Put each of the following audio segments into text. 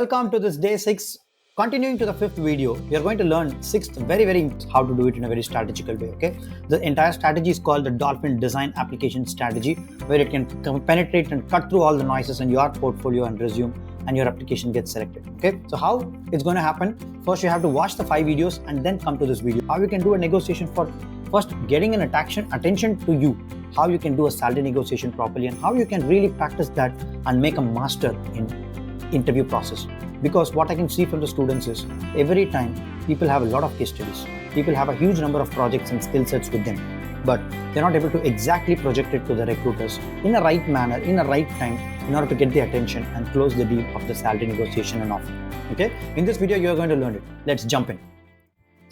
Welcome to this day 6. Continuing to the 5th video, we are going to learn 6th very how to do it in a very strategical way. Okay, the entire strategy is called the Dolphin design application strategy, where it can penetrate and cut through all the noises in your portfolio and resume, and your application gets selected. Okay, so how it's going to happen? First, you have to watch the 5 videos and then come to this video. How you can do a negotiation for first getting an attention to you, how you can do a salary negotiation properly, and how you can really practice that and make a master in interview process. Because what I can see from the students is every time people have a lot of case studies, people have a huge number of projects and skill sets with them, but they're not able to exactly project it to the recruiters in a right manner, in a right time, in order to get the attention and close the deal of the salary negotiation and offer. Okay, in this video you're going to learn it. Let's jump in.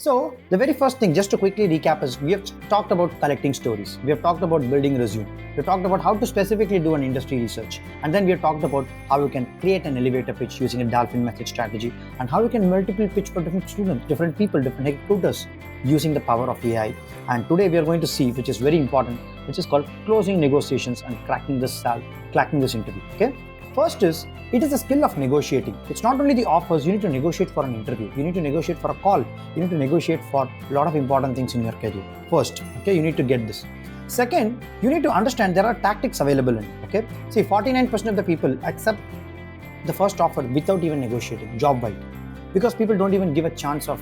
So the very first thing, just to quickly recap, is we have talked about collecting stories. We have talked about building resume. We have talked about how to specifically do an industry research. And then we have talked about how you can create an elevator pitch using a Dolphin message strategy, and how you can multiple pitch for different students, different people, different recruiters using the power of AI. And today we are going to see, which is very important, which is called closing negotiations and cracking this interview. Okay. First is, it is a skill of negotiating. It's not only the offers, you need to negotiate for an interview, you need to negotiate for a call, you need to negotiate for a lot of important things in your career. First, okay, you need to get this. Second, you need to understand there are tactics available in it, okay? See, 49% of the people accept the first offer without even negotiating, job-wide, because people don't even give a chance of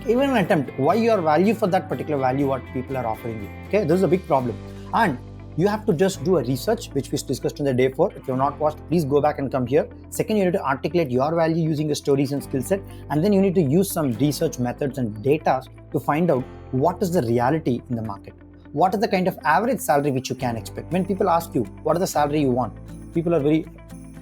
even an attempt. Why your value for that particular value what people are offering you, okay? This is a big problem. And you have to just do a research, which we discussed in the day 4. If you have not watched, please go back and come here. Second, you need to articulate your value using the stories and skill set. And then you need to use some research methods and data to find out what is the reality in the market. What is the kind of average salary which you can expect? When people ask you, what is the salary you want? People are very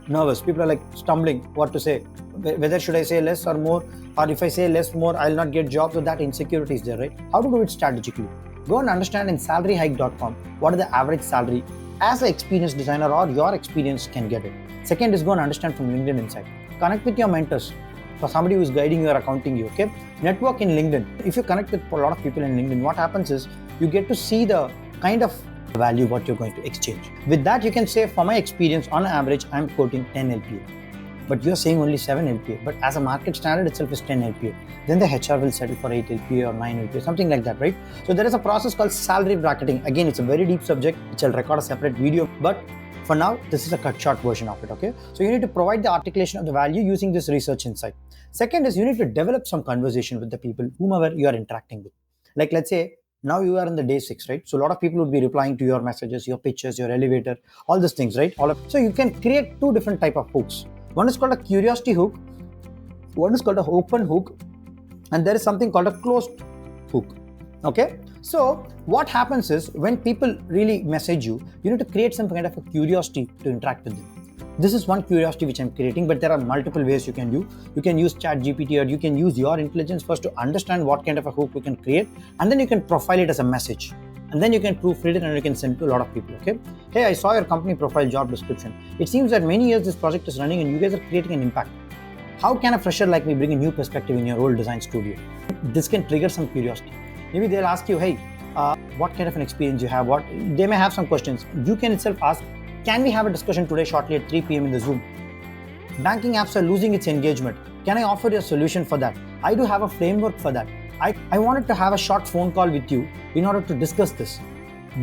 nervous. People are like stumbling what to say. Whether should I say less or more? Or if I say less, more, I'll not get jobs. So that insecurity is there, right? How to do it strategically? Go and understand in salaryhike.com what is the average salary as an experienced designer or your experience can get it. Second is go and understand from LinkedIn Insight. Connect with your mentors, for somebody who is guiding you or accounting you, okay? Network in LinkedIn. If you connect with a lot of people in LinkedIn, what happens is you get to see the kind of value what you're going to exchange. With that, you can say, for my experience, on average, I'm quoting 10 LPA. But you're saying only 7 LPA. But as a market standard itself is 10 LPA. Then the HR will settle for 8 LPA or 9 LPA, something like that, right? So there is a process called salary bracketing. Again, it's a very deep subject, which I'll record a separate video. But for now, this is a cut short version of it, okay? So you need to provide the articulation of the value using this research insight. Second is you need to develop some conversation with the people, whomever you are interacting with. Like, let's say, now you are in the day 6, right? So a lot of people would be replying to your messages, your pitches, your elevator, all these things, right? So you can create 2 different type of hooks. One is called a curiosity hook, one is called an open hook, and there is something called a closed hook. Okay, so what happens is when people really message you, you need to create some kind of a curiosity to interact with them. This is one curiosity which I'm creating, but there are multiple ways you can do. You can use ChatGPT, or you can use your intelligence first to understand what kind of a hook you can create, and then you can profile it as a message. And then you can proofread it and you can send to a lot of people, okay? Hey, I saw your company profile job description. It seems that many years this project is running and you guys are creating an impact. How can a fresher like me bring a new perspective in your old design studio? This can trigger some curiosity. Maybe they'll ask you, hey, what kind of an experience you have? They may have some questions. You can itself ask, can we have a discussion today shortly at 3 p.m. in the Zoom? Banking apps are losing its engagement. Can I offer you a solution for that? I do have a framework for that. I wanted to have a short phone call with you in order to discuss this.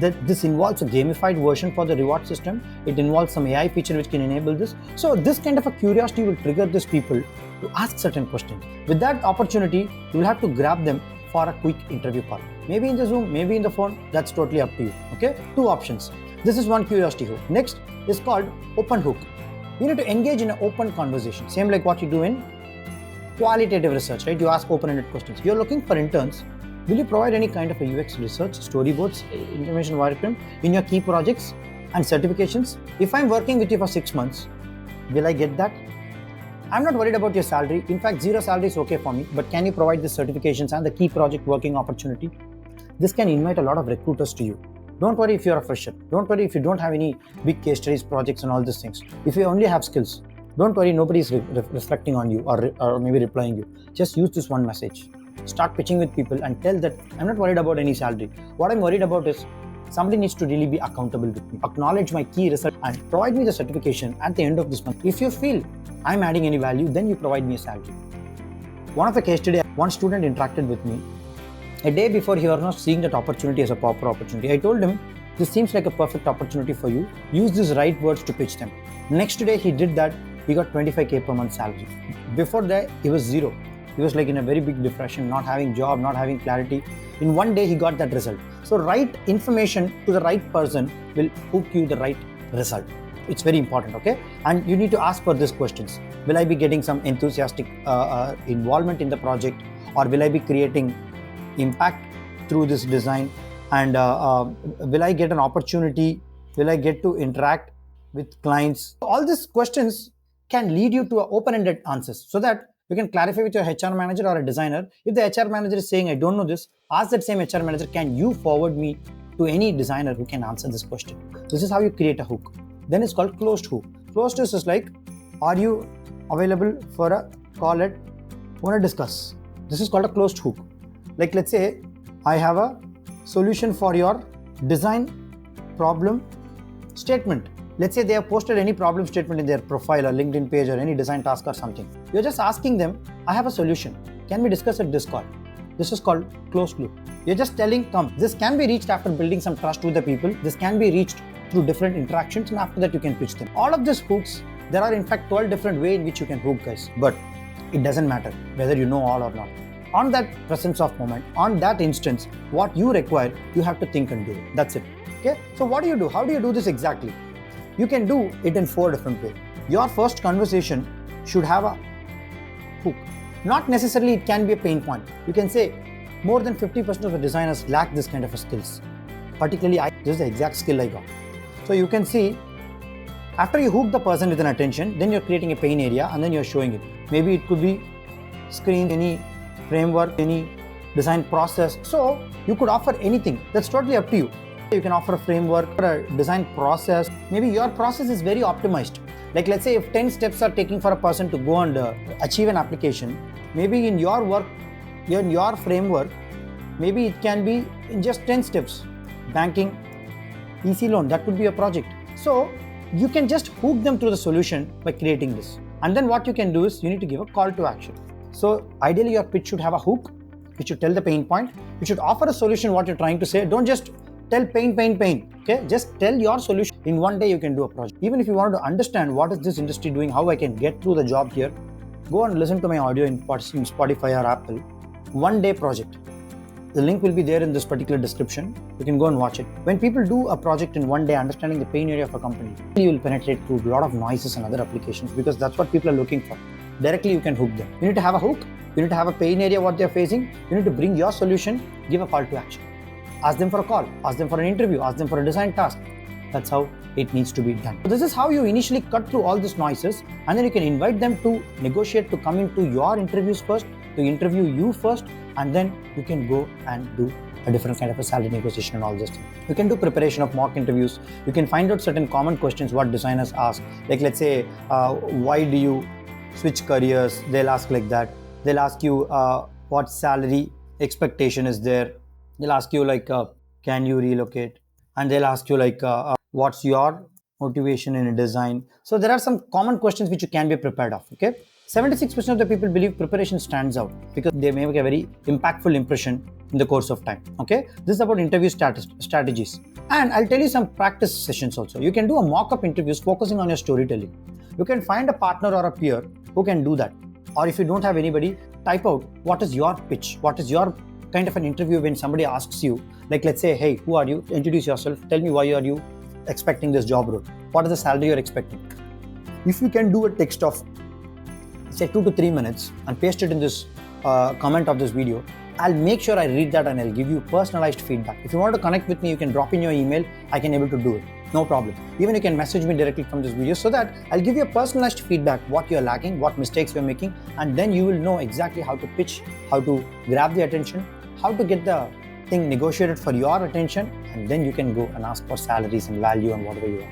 This involves a gamified version for the reward system. It involves some AI feature which can enable this. So this kind of a curiosity will trigger these people to ask certain questions. With that opportunity, you will have to grab them for a quick interview call. Maybe in the Zoom, maybe in the phone, that's totally up to you, okay? 2 options. This is one curiosity hook. Next is called open hook. You need to engage in an open conversation, same like what you do in qualitative research, right? You ask open-ended questions. You're looking for interns. Will you provide any kind of a UX research, storyboards, information wireframe in your key projects and certifications? If I'm working with you for 6 months, will I get that? I'm not worried about your salary. In fact, 0 salary is okay for me, but can you provide the certifications and the key project working opportunity? This can invite a lot of recruiters to you. Don't worry if you're a fresher. Don't worry if you don't have any big case studies, projects and all these things. If you only have skills, don't worry, nobody's reflecting on you or maybe replying you. Just use this one message. Start pitching with people and tell that I'm not worried about any salary. What I'm worried about is somebody needs to really be accountable with me. Acknowledge my key result and provide me the certification at the end of this month. If you feel I'm adding any value, then you provide me a salary. One of the case study, one student interacted with me. A day before, he was not seeing that opportunity as a proper opportunity. I told him, this seems like a perfect opportunity for you. Use these right words to pitch them. Next day, he did that. He got 25K per month salary. Before that, he was zero. He was like in a very big depression, not having job, not having clarity. In one day, he got that result. So right information to the right person will hook you the right result. It's very important, okay? And you need to ask for these questions. Will I be getting some enthusiastic involvement in the project, or will I be creating impact through this design? And will I get an opportunity? Will I get to interact with clients? All these questions can lead you to open-ended answers so that you can clarify with your HR manager or a designer. If the HR manager is saying, I don't know this, ask that same HR manager, can you forward me to any designer who can answer this question? This is how you create a hook. Then it's called closed hook. Closed is like, are you available for a call at, want to discuss? This is called a closed hook. Like, let's say I have a solution for your design problem statement. Let's say they have posted any problem statement in their profile or LinkedIn page or any design task or something. You're just asking them, I have a solution. Can we discuss at this call? This is called closed loop. You're just telling, come. This can be reached after building some trust with the people. This can be reached through different interactions, and after that you can pitch them. All of these hooks, there are in fact 12 different ways in which you can hook, guys. But it doesn't matter whether you know all or not. On that presence of moment, on that instance, what you require, you have to think and do it. That's it. Okay. So what do you do? How do you do this exactly? You can do it in 4 different ways. Your first conversation should have a hook. Not necessarily it can be a pain point. You can say more than 50% of the designers lack this kind of skills. Particularly, this is the exact skill I got. So you can see, after you hook the person with an attention, then you're creating a pain area and then you're showing it. Maybe it could be screen, any framework, any design process. So you could offer anything. That's totally up to you. You can offer a framework or a design process. Maybe your process is very optimized. Like, let's say if 10 steps are taking for a person to go and achieve an application, maybe in your work, in your framework, maybe it can be in just 10 steps. Banking, easy loan, that could be a project. So you can just hook them through the solution by creating this. And then what you can do is you need to give a call to action. So ideally your pitch should have a hook. You should tell the pain point. You should offer a solution what you're trying to say. Don't just tell pain. Okay, just tell your solution. In one day you can do a project. Even if you want to understand what is this industry doing, how I can get through the job here, go and listen to my audio in Spotify or Apple. One day project. The link will be there in this particular description. You can go and watch it. When people do a project in one day, understanding the pain area of a company, you will penetrate through a lot of noises and other applications, because that's what people are looking for. Directly you can hook them. You need to have a hook. You need to have a pain area what they're facing. You need to bring your solution, give a call to action. Ask them for a call, ask them for an interview, ask them for a design task. That's how it needs to be done. So this is how you initially cut through all these noises, and then you can invite them to negotiate, to come into your interviews first, to interview you first, and then you can go and do a different kind of a salary negotiation and all this. You can do preparation of mock interviews. You can find out certain common questions what designers ask. Like, let's say, why do you switch careers? They'll ask like that. They'll ask you what salary expectation is there. They'll ask you like, can you relocate? And they'll ask you like, what's your motivation in a design? So there are some common questions which you can be prepared of. Okay. 76% of the people believe preparation stands out because they make a very impactful impression in the course of time. Okay. This is about interview strategies. And I'll tell you some practice sessions also. You can do a mock-up interviews focusing on your storytelling. You can find a partner or a peer who can do that. Or if you don't have anybody, type out what is your pitch, what is your kind of an interview when somebody asks you, like, let's say, hey, who are you? Introduce yourself. Tell me why are you expecting this job role? What is the salary you're expecting? If you can do a text of say 2 to 3 minutes and paste it in this comment of this video, I'll make sure I read that and I'll give you personalized feedback. If you want to connect with me, you can drop in your email. I can able to do it. No problem. Even you can message me directly from this video so that I'll give you a personalized feedback, what you're lacking, what mistakes you're making, and then you will know exactly how to pitch, how to grab the attention, how to get the thing negotiated for your attention, and then you can go and ask for salaries and value and whatever you want.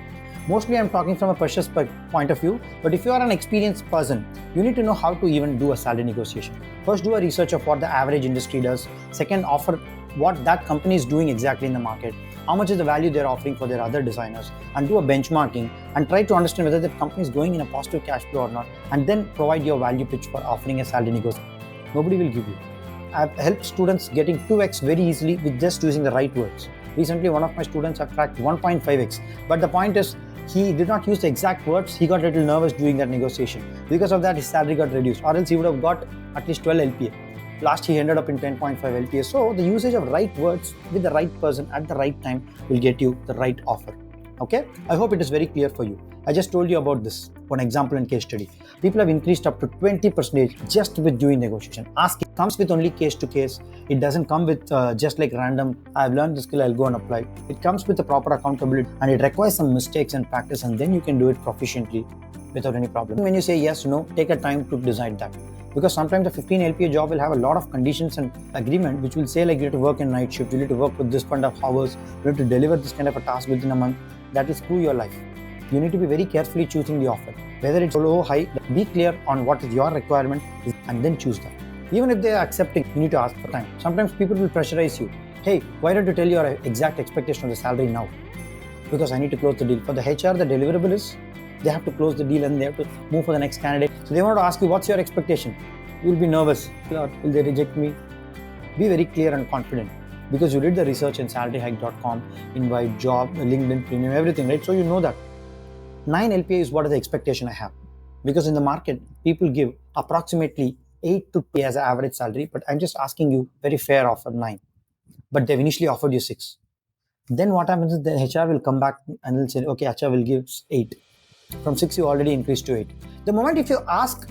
Mostly I'm talking from a precious point of view, but if you are an experienced person, you need to know how to even do a salary negotiation. First, do a research of what the average industry does. Second, offer what that company is doing exactly in the market, how much is the value they're offering for their other designers, and do a benchmarking and try to understand whether that company is going in a positive cash flow or not, and then provide your value pitch for offering a salary negotiation. Nobody will give you. I've helped students getting 2x very easily with just using the right words. Recently, one of my students have cracked 1.5x. But the point is, he did not use the exact words. He got a little nervous during that negotiation. Because of that, his salary got reduced, or else he would have got at least 12 LPA. Last, he ended up in 10.5 LPA. So the usage of right words with the right person at the right time will get you the right offer. Okay? I hope it is very clear for you. I just told you about this, one example and case study. People have increased up to 20% just with doing negotiation. Ask, it comes with only case to case. It doesn't come with just like random, I've learned the skill, I'll go and apply. It comes with the proper accountability, and it requires some mistakes and practice, and then you can do it proficiently without any problem. When you say yes, no, take a time to decide that. Because sometimes the 15 LPA job will have a lot of conditions and agreement which will say like you have to work in night shift, you need to work with this kind of hours, you have to deliver this kind of a task within a month. That will screw your life. You need to be very carefully choosing the offer. Whether it's low or high, be clear on what is your requirement and then choose that. Even if they are accepting, you need to ask for time. Sometimes people will pressurize you. Hey, why don't you tell your exact expectation of the salary now? Because I need to close the deal. For the HR, the deliverable is they have to close the deal and they have to move for the next candidate. So they want to ask you, what's your expectation? You will be nervous. Will they reject me? Be very clear and confident because you did the research in salaryhike.com, invite, job, LinkedIn premium, everything, right? So you know that. 9 LPA is what is the expectation I have. Because in the market, people give approximately 8 to 10 as an average salary, but I'm just asking you very fair offer 9. But they've initially offered you 6. Then what happens is the HR will come back and will say, okay, HR will give 8. From 6, you already increased to 8. The moment if you ask,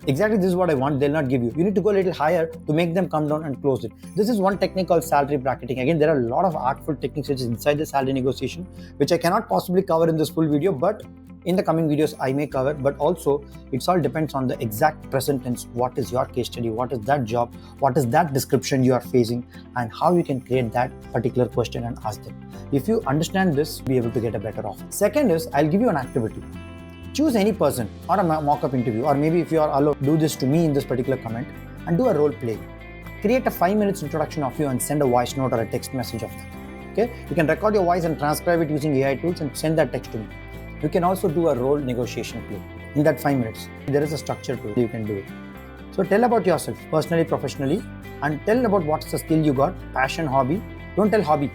exactly this is what I want, they'll not give you. You need to go a little higher to make them come down and close it. This is one technique called salary bracketing. Again, there are a lot of artful techniques which is inside the salary negotiation, which I cannot possibly cover in this full video, but in the coming videos I may cover. But also, it all depends on the exact present tense. What is your case study? What is that job? What is that description you are facing? And how you can create that particular question and ask them. If you understand this, you'll be able to get a better offer. Second is, I'll give you an activity. Choose any person or a mock-up interview, or maybe if you are allowed, do this to me in this particular comment and do a role play. Create a 5 minutes introduction of you and send a voice note or a text message of that. Okay? You can record your voice and transcribe it using AI tools and send that text to me. You can also do a role negotiation play in that 5 minutes. There is a structure to it. You can do it. So tell about yourself, personally, professionally, and tell about what's the skill you got, passion, hobby. Don't tell hobby.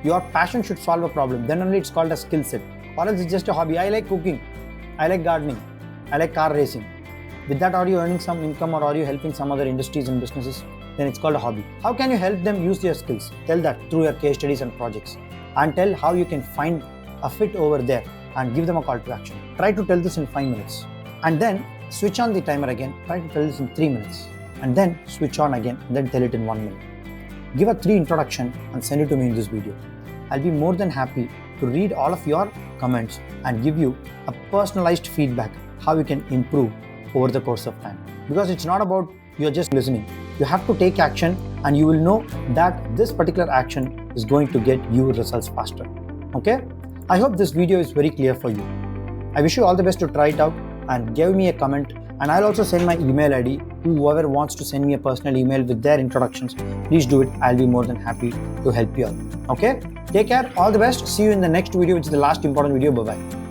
Your passion should solve a problem. Then only it's called a skill set. Or else it's just a hobby. I like cooking. I like gardening. I like car racing. With that, are you earning some income or are you helping some other industries and businesses? Then it's called a hobby. How can you help them use their skills? Tell that through your case studies and projects. And tell how you can find a fit over there and give them a call to action. Try to tell this in 5 minutes. And then switch on the timer again. Try to tell this in 3 minutes. And then switch on again. And then tell it in 1 minute. Give a 3 introduction and send it to me in this video. I'll be more than happy to read all of your comments and give you a personalized feedback how you can improve over the course of time. Because it's not about you're just listening. You have to take action and you will know that this particular action is going to get you results faster. Okay? I hope this video is very clear for you. I wish you all the best to try it out and give me a comment, and I'll also send my email ID. Whoever wants to send me a personal email with their introductions, please do it. I'll be more than happy to help you out. Okay? Take care. All the best. See you in the next video, which is the last important video. Bye-bye.